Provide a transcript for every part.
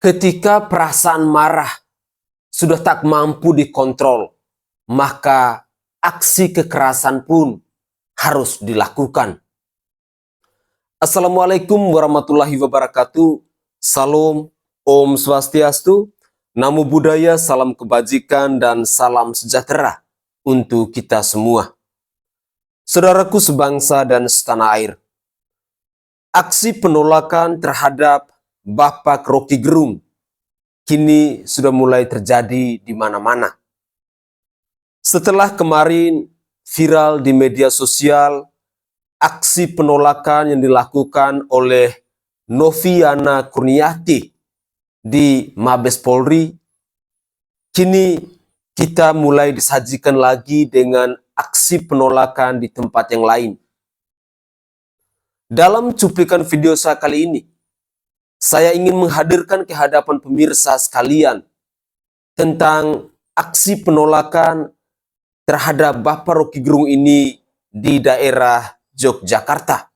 Ketika perasaan marah sudah tak mampu dikontrol, maka aksi kekerasan pun harus dilakukan. Assalamualaikum warahmatullahi wabarakatuh. Salam, Om Swastiastu, Namo Buddhaya, salam kebajikan dan salam sejahtera untuk kita semua. Saudaraku sebangsa dan setanah air, aksi penolakan terhadap Bapak Roky Gerung kini sudah mulai terjadi di mana-mana. Setelah kemarin viral di media sosial aksi penolakan yang dilakukan oleh Noviana Kurniati di Mabes Polri, kini kita mulai disajikan lagi dengan aksi penolakan di tempat yang lain. Dalam cuplikan video saya kali ini, saya ingin menghadirkan ke hadapan pemirsa sekalian tentang aksi penolakan terhadap Bapak Roky Gerung ini di daerah Yogyakarta.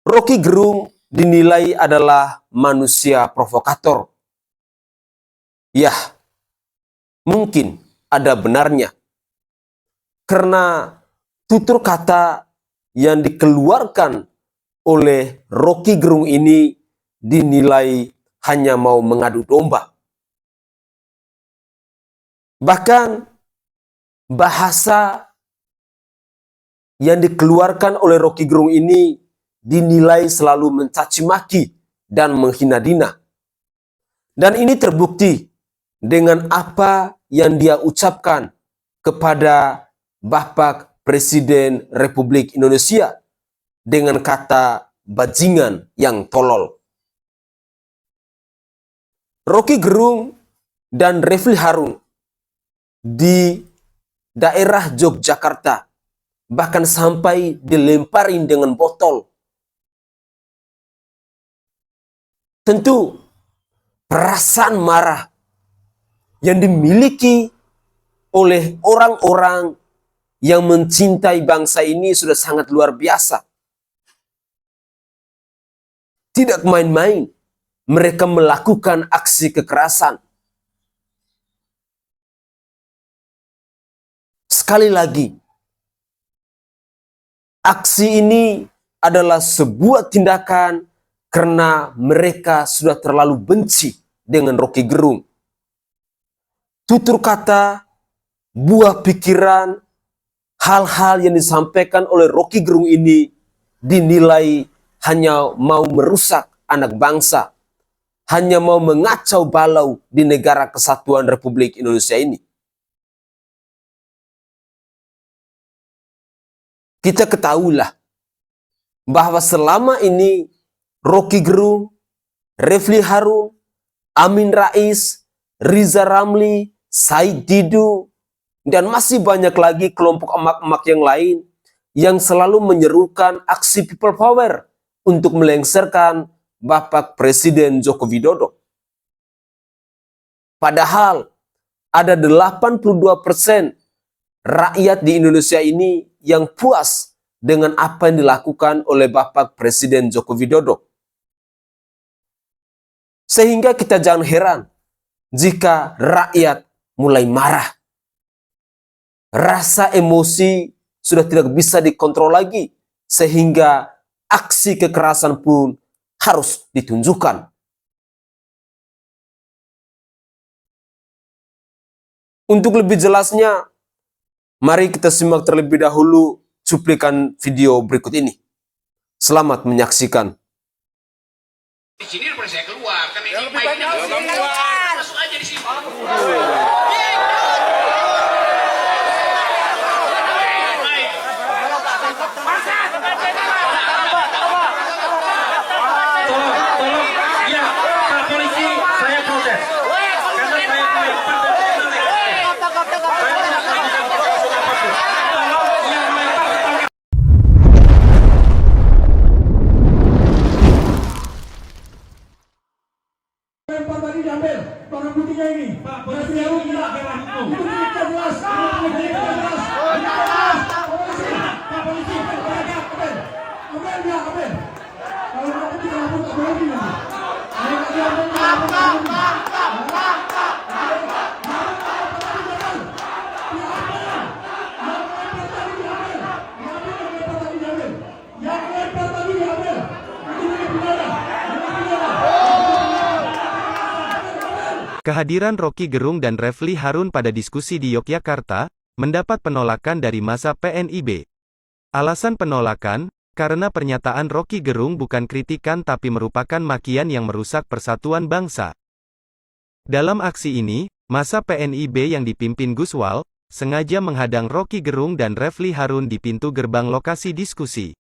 Roky Gerung dinilai adalah manusia provokator. Ya, mungkin ada benarnya. Karena tutur kata yang dikeluarkan oleh Roky Gerung ini dinilai hanya mau mengadu domba. Bahkan bahasa yang dikeluarkan oleh Roky Gerung ini dinilai selalu mencaci maki dan menghina dina. Dan ini terbukti dengan apa yang dia ucapkan kepada Bapak Presiden Republik Indonesia dengan kata bajingan yang tolol. Roky Gerung dan Refly Harun di daerah Yogyakarta bahkan sampai dilemparin dengan botol. Tentu perasaan marah yang dimiliki oleh orang-orang yang mencintai bangsa ini sudah sangat luar biasa. Tidak main-main mereka melakukan aksi kekerasan. Sekali lagi, aksi ini adalah sebuah tindakan karena mereka sudah terlalu benci dengan Roky Gerung. Tutur kata, buah pikiran, hal-hal yang disampaikan oleh Roky Gerung ini dinilai hanya mau merusak anak bangsa, hanya mau mengacau balau di negara kesatuan Republik Indonesia ini. Kita ketahuilah bahwa selama ini Roky Gerung, Refly Harun, Amin Rais, Riza Ramli, Said Didu, dan masih banyak lagi kelompok emak-emak yang lain yang selalu menyerukan aksi people power untuk melengsarkan Bapak Presiden Joko Widodo. Padahal ada 82% rakyat di Indonesia ini yang puas dengan apa yang dilakukan oleh Bapak Presiden Joko Widodo. Sehingga kita jangan heran jika rakyat mulai marah. Rasa emosi sudah tidak bisa dikontrol lagi, sehingga aksi kekerasan pun harus ditunjukkan. Untuk lebih jelasnya, mari kita simak terlebih dahulu cuplikan video berikut ini. Selamat menyaksikan. Di sini daripada saya keluar, kan ini lebih banyak keluar. Masuk aja di sini. Tolong, ya Pak Polisi, saya protes. Karena saya tahu partai lempar tadi diambil barang buktinya ini. Pak Polisi, ini adalah hukum. Itu kita jelas. Pak polisi, ambil dia, ambil. Kalau kamu tidak ambil, tak boleh. Kehadiran Rocky Gerung dan Refly Harun pada diskusi di Yogyakarta, mendapat penolakan dari massa PNIB. Alasan penolakan, karena pernyataan Rocky Gerung bukan kritikan tapi merupakan makian yang merusak persatuan bangsa. Dalam aksi ini, massa PNIB yang dipimpin Guswal, sengaja menghadang Rocky Gerung dan Refly Harun di pintu gerbang lokasi diskusi.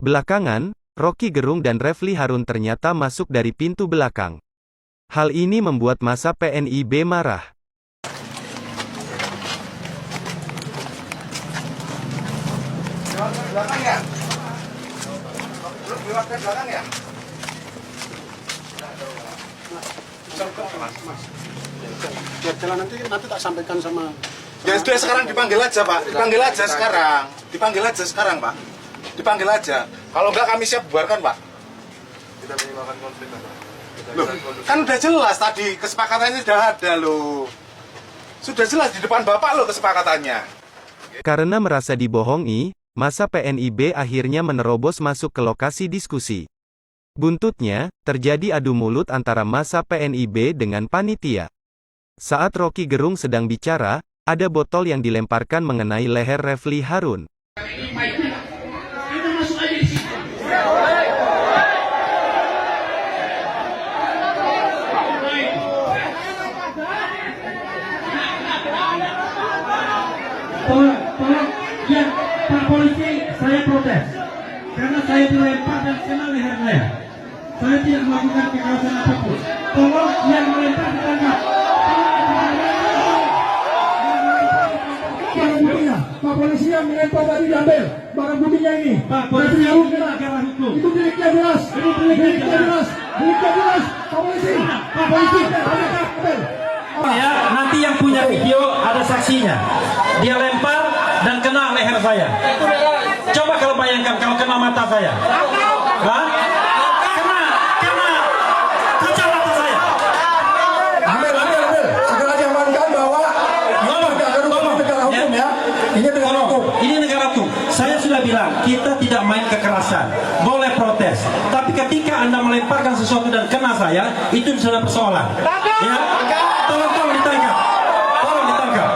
Belakangan, Rocky Gerung dan Refly Harun ternyata masuk dari pintu belakang. Hal ini membuat massa PNIB marah. Belakang ya? Lewat ke belakang ya? Biar jalan nanti tak sampaikan sama. Ya sudah sekarang dipanggil aja Pak, dipanggil aja sekarang, dipanggil aja sekarang Pak, dipanggil aja. Kalau enggak kami siap bubarkan Pak. Kita menimbulkan konflik Pak. Loh, kan udah jelas tadi kesepakatannya sudah ada loh. Sudah jelas di depan Bapak loh kesepakatannya. Karena merasa dibohongi, massa PNIB akhirnya menerobos masuk ke lokasi diskusi. Buntutnya, terjadi adu mulut antara massa PNIB dengan panitia. Saat Rocky Gerung sedang bicara, ada botol yang dilemparkan mengenai leher Refly Harun. Tolong, ya Pak Polisi, saya protes karena saya dilempar dan kena leher saya. Saya tidak melakukan kekerasan apapun. Tolong yang melempar ditangkap. Barang buktinya, Pak Polisi yang melempar tadi diambil. Barang buktinya ini. Pak Polisi Refly ini negara hukum. Itu miliknya jelas. Ini miliknya jelas. Miliknya jelas. Pak Polisi. Pak Polisi. Ambil. Ya, nanti yang punya video ada saksinya. Dia lempar dan kena leher saya. Coba kalau bayangkan kalau kena mata saya. Hah? Kena kaca mata saya. Ambil. Segera diamankan bahwa negara hukum ya. Ini negara hukum. Ini negara hukum. Saya sudah bilang, kita tidak main kekerasan. Boleh protes. Tapi ketika Anda melemparkan sesuatu dan kena saya, itu sudah persoalan. Ya? Tolong ditangkap. Tolong ditangkap.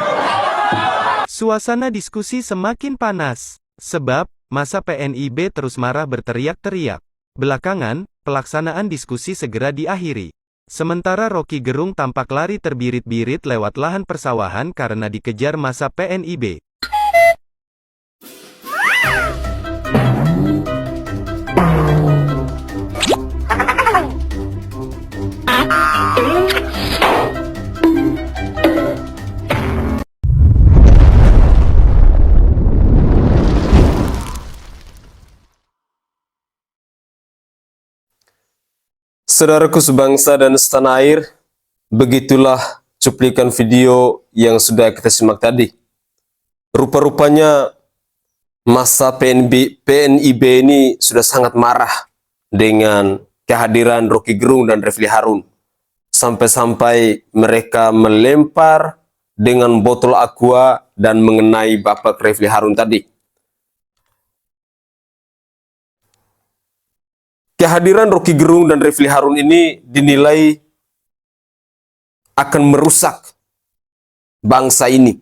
Suasana diskusi semakin panas. Sebab, massa PNIB terus marah berteriak-teriak. Belakangan, pelaksanaan diskusi segera diakhiri. Sementara Rocky Gerung tampak lari terbirit-birit lewat lahan persawahan karena dikejar massa PNIB. Saudaraku sebangsa dan setanah air, begitulah cuplikan video yang sudah kita simak tadi. Rupa-rupanya massa PNIB ini sudah sangat marah dengan kehadiran Rocky Gerung dan Refly Harun. Sampai-sampai mereka melempar dengan botol aqua dan mengenai Bapak Refly Harun tadi. Kehadiran Rocky Gerung dan Refly Harun ini dinilai akan merusak bangsa ini.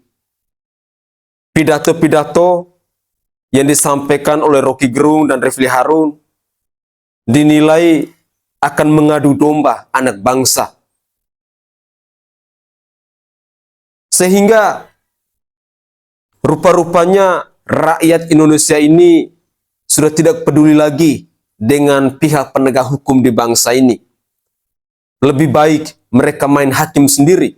Pidato-pidato yang disampaikan oleh Rocky Gerung dan Refly Harun dinilai akan mengadu domba anak bangsa. Sehingga rupa-rupanya rakyat Indonesia ini sudah tidak peduli lagi dengan pihak penegak hukum di bangsa ini. Lebih baik mereka main hakim sendiri.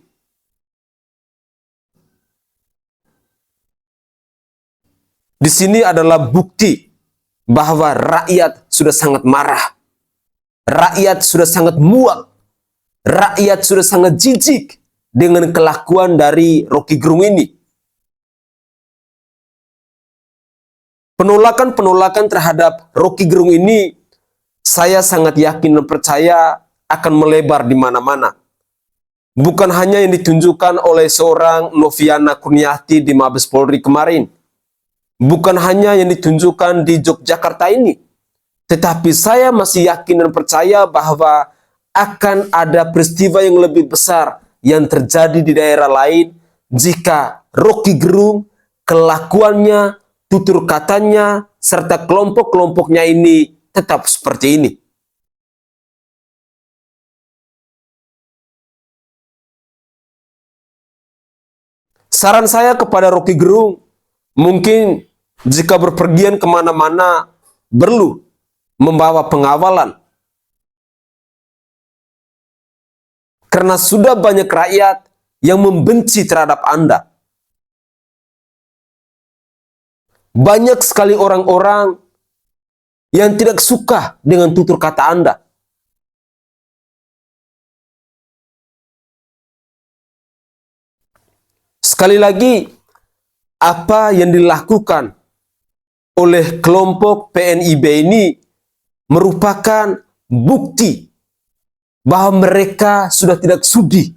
Di sini adalah bukti bahwa rakyat sudah sangat marah. Rakyat sudah sangat muak. Rakyat sudah sangat jijik dengan kelakuan dari Rocky Gerung ini. Penolakan-penolakan terhadap Rocky Gerung ini, saya sangat yakin dan percaya akan melebar di mana-mana. Bukan hanya yang ditunjukkan oleh seorang Noviana Kurniati di Mabes Polri kemarin. Bukan hanya yang ditunjukkan di Yogyakarta ini. Tetapi saya masih yakin dan percaya bahwa akan ada peristiwa yang lebih besar yang terjadi di daerah lain jika Rocky Gerung, kelakuannya, tutur katanya, serta kelompok-kelompoknya ini tetap seperti ini. Saran saya kepada Rocky Gerung, mungkin jika berpergian kemana-mana perlu membawa pengawalan. Karena sudah banyak rakyat yang membenci terhadap Anda. Banyak sekali orang-orang yang tidak suka dengan tutur kata Anda. Sekali lagi, apa yang dilakukan oleh kelompok PNIB ini merupakan bukti bahwa mereka sudah tidak sudi,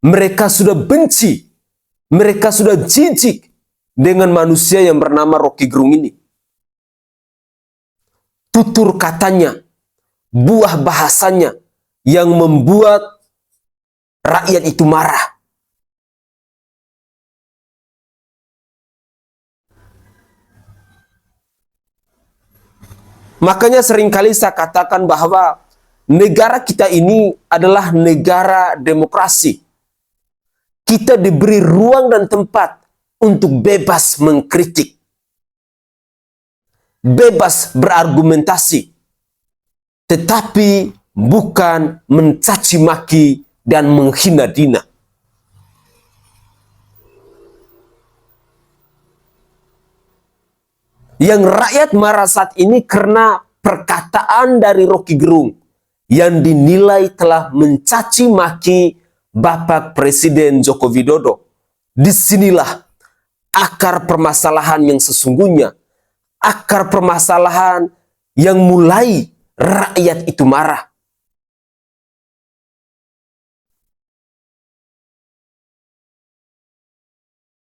mereka sudah benci, mereka sudah jijik dengan manusia yang bernama Rocky Gerung ini. Tutur katanya, buah bahasanya yang membuat rakyat itu marah. Makanya seringkali saya katakan bahwa negara kita ini adalah negara demokrasi. Kita diberi ruang dan tempat untuk bebas mengkritik, bebas berargumentasi, tetapi bukan mencaci maki dan menghina dina. Yang rakyat marah saat ini karena perkataan dari Rocky Gerung yang dinilai telah mencaci maki Bapak Presiden Joko Widodo. Disinilah akar permasalahan yang sesungguhnya, akar permasalahan yang mulai rakyat itu marah.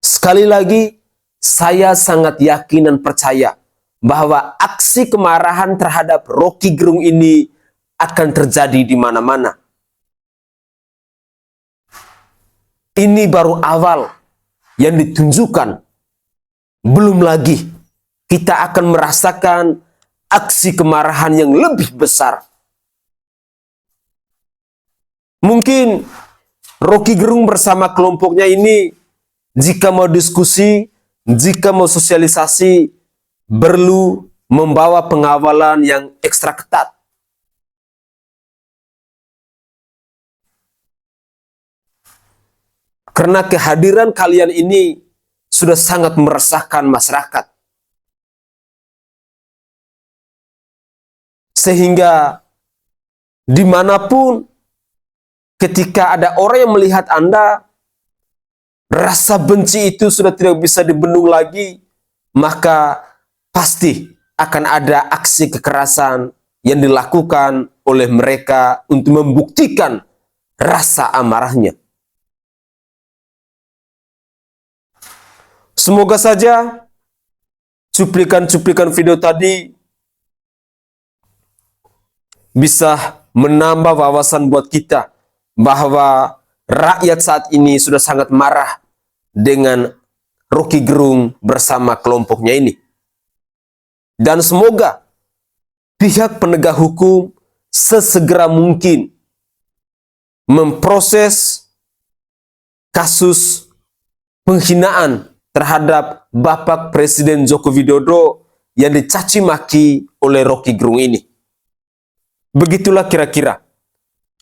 Sekali lagi, saya sangat yakin dan percaya bahwa aksi kemarahan terhadap Rocky Gerung ini akan terjadi di mana-mana. Ini baru awal yang ditunjukkan. Belum lagi kita akan merasakan aksi kemarahan yang lebih besar. Mungkin Rocky Gerung bersama kelompoknya ini jika mau diskusi, jika mau sosialisasi, perlu membawa pengawalan yang ekstra ketat. Karena kehadiran kalian ini sudah sangat meresahkan masyarakat. Sehingga dimanapun ketika ada orang yang melihat Anda, rasa benci itu sudah tidak bisa dibendung lagi, maka pasti akan ada aksi kekerasan yang dilakukan oleh mereka untuk membuktikan rasa amarahnya. Semoga saja cuplikan-cuplikan video tadi bisa menambah wawasan buat kita bahwa rakyat saat ini sudah sangat marah dengan Rocky Gerung bersama kelompoknya ini. Dan semoga pihak penegak hukum sesegera mungkin memproses kasus penghinaan terhadap Bapak Presiden Joko Widodo yang dicaci maki oleh Rocky Gerung ini. Begitulah kira-kira.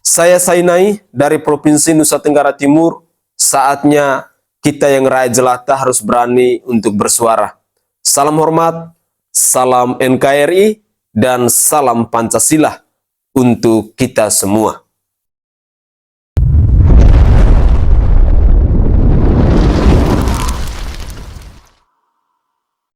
Saya Sainai dari Provinsi Nusa Tenggara Timur. Saatnya kita yang rakyat jelata harus berani untuk bersuara. Salam hormat, salam NKRI, dan salam Pancasila untuk kita semua.